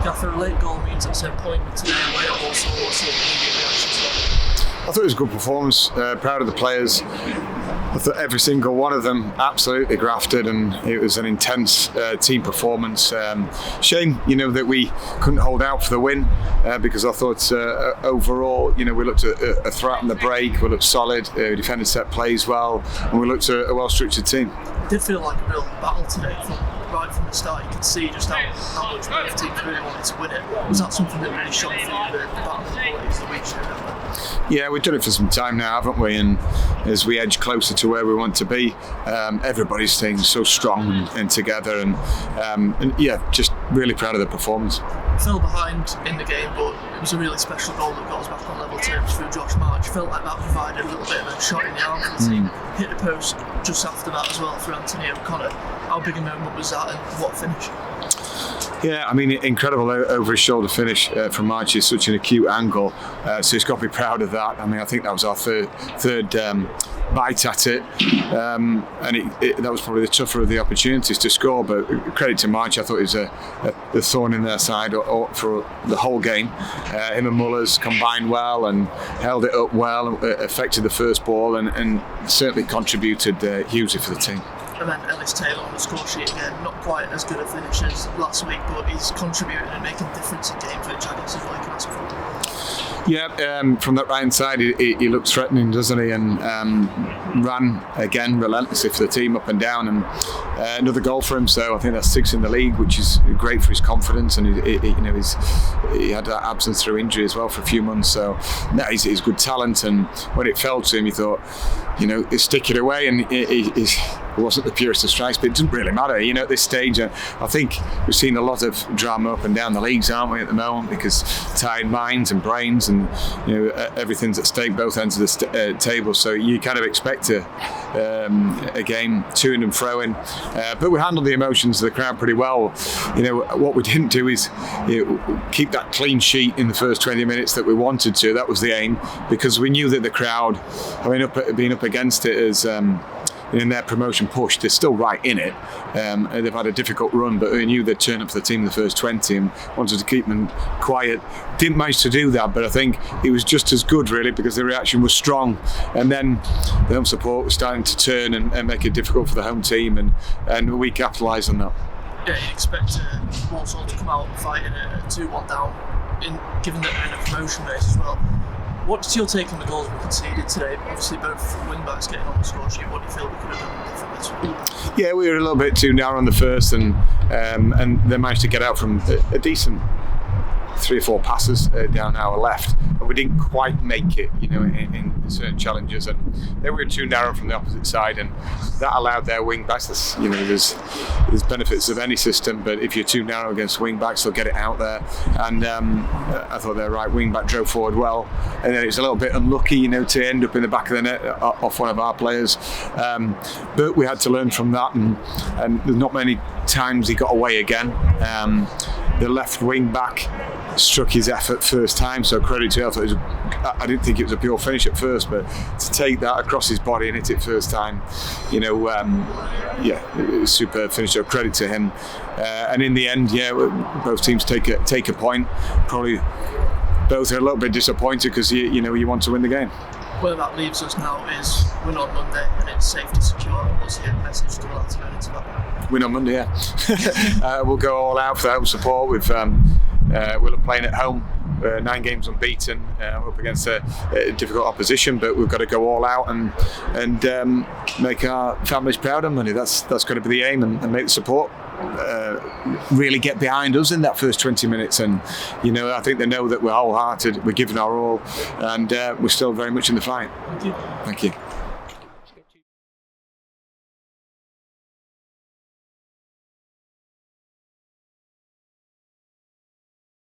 Gaffer, a late goal means at some point today away at Walsall. What's the immediate reaction to that? I thought it was a good performance. Proud of the players. I thought every single one of them absolutely grafted, and it was an intense team performance. Shame, that we couldn't hold out for the win because I thought overall, we looked at a threat on the break. We looked solid. We defended set plays well, and we looked at a well-structured team. It did feel like a real battle today. Right from the start, you could see just how much both teams really wanted to win it. Was that something that really shone through the battle of the boys that we showed up? Yeah, we've done it for some time now, haven't we? And as we edge closer to where we want to be, everybody's staying so strong and together, and yeah, just really proud of the performance. Fell behind in the game, but it was a really special goal that got us back on level terms through Josh March. Felt like that provided a little bit of a shot in the arm for the team. Hit the post just after that as well for Anthony O'Connor. How big a moment was that, and what finish? Yeah, I mean, incredible over his shoulder finish from March is such an acute angle, so he's got to be proud of that. I mean, I think that was our third bite at it, and that was probably the tougher of the opportunities to score, but credit to March. I thought it was a thorn in their side for the whole game. Him and Mullers combined well and held it up well, affected the first ball, and certainly contributed hugely for the team. And then Ellis Taylor on the score sheet again, not quite as good a finish as last week, but he's contributing and making a difference in games, which I guess is what you can ask for. Yeah, from that right-hand side, he looks threatening, doesn't he? And ran again relentlessly for the team up and down, and another goal for him. So I think that's 6 in the league, which is great for his confidence. And he had that absence through injury as well for a few months. So no, he's good talent. And when it fell to him, you thought, stick it away, and it wasn't the purest of strikes, but it doesn't really matter, at this stage. I think we've seen a lot of drama up and down the leagues, aren't we, at the moment, because tired minds and brains, and everything's at stake both ends of the table. So you kind of expect a game to and fro-in, but we handled the emotions of the crowd pretty well. What we didn't do is keep that clean sheet in the first 20 minutes that we wanted to. That was the aim, because we knew that the crowd, being up against it as in their promotion push, they're still right in it. They've had a difficult run, but we knew they'd turn up for the team in the first 20 and wanted to keep them quiet. Didn't manage to do that, but I think it was just as good, really, because the reaction was strong. And then the home support was starting to turn and make it difficult for the home team, and we capitalised on that. Yeah, you'd expect Walsall to come out fighting a 2-1 down, given that they're in a promotion race as well. What's your take on the goals we conceded today? Obviously, both wing-backs getting on the score sheet. What do you feel we could have done differently? Yeah, we were a little bit too narrow on the first, and they managed to get out from a decent 3 or 4 passes down our left, but we didn't quite make it, in certain challenges, and they were too narrow from the opposite side, and that allowed their wing backs. There's benefits of any system, but if you're too narrow against wing backs, they'll get it out there. And I thought their right wing back drove forward well, and then it was a little bit unlucky, to end up in the back of the net off one of our players. But we had to learn from that, and there's not many times he got away again. The left wing back struck his effort first time, so credit to him. I didn't think it was a pure finish at first, but to take that across his body and hit it first time, it was superb finish, so credit to him. And in the end, both teams take a point. Probably both are a little bit disappointed because you want to win the game. Where that leaves us now is win on Monday, and it's safe to secure. What's your message to the lads going into that? Win on Monday, yeah. We'll go all out for the home support. We're playing at home. 9 games unbeaten. We're up against a difficult opposition, but we've got to go all out and make our families proud on Monday. That's going to be the aim, and make the support really get behind us in that first 20 minutes. And I think they know that we're wholehearted, we're giving our all, and we're still very much in the fight. Thank you. Thank you.